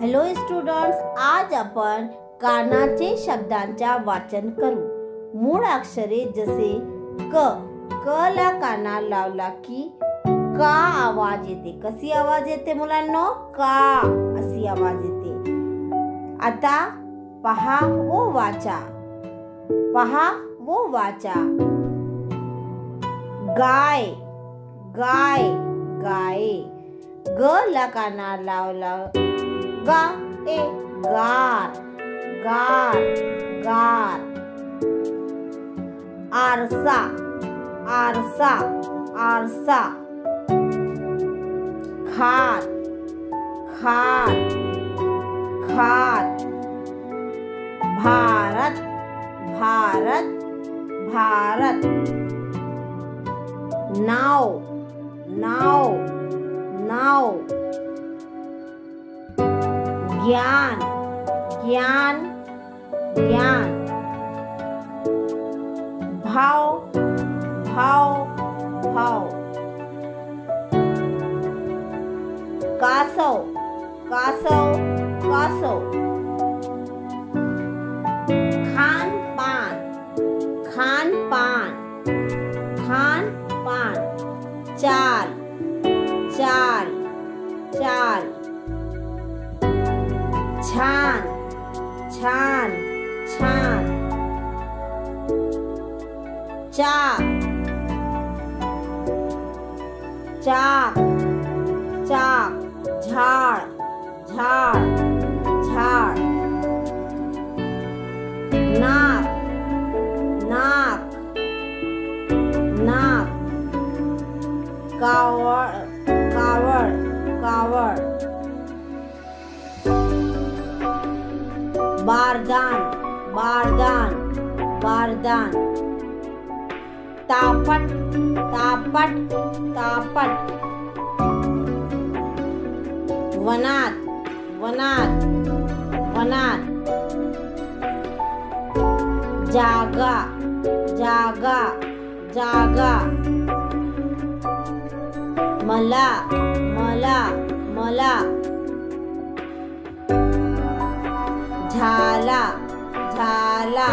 Hello students, आज आपण कानाचे शब्दांच्या वाचन करू। मूळ अक्षरे जसे क ला काना लावला की का आवाज येते। कशी आवाज येते मुलांनो? का अशी आवाज येते। आता पहा व वाचा, पहा व वाचा। गाय गाय गाय, ग ला काना लावला गा ए गार गार गार। आरसा आरसा आरसा। खात खात खात। भारत भारत भारत। नाव नाव नाव। ज्ञान ज्ञान ज्ञान। भाव भाव भाव। कासव कासव कासव। खान पान खान पान खान पान। चाल चाल चाल। छान छान छान। चाक चाक चाक। झाड़ झाड़ झाड़। नाक नाक नाक। कावड़ कावड़ कावड़। बारदान बारदान बारदान। तापट तापट तापट। वनात वनात वनात। जागा जागा जागा। मला मला मला। झाला झाला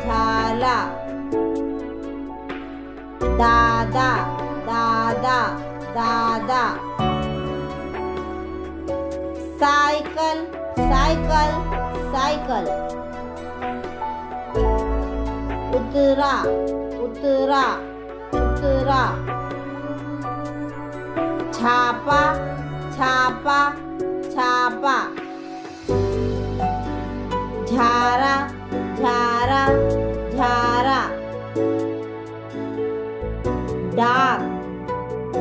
झाला। दादा दादा दादा। Cycle cycle cycle. उतरा उतरा उतरा। छापा छापा छापा। झारा झारा झारा। डाक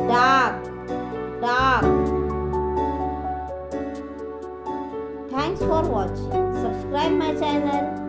डाक डाक। Thanks for watching. Subscribe my channel.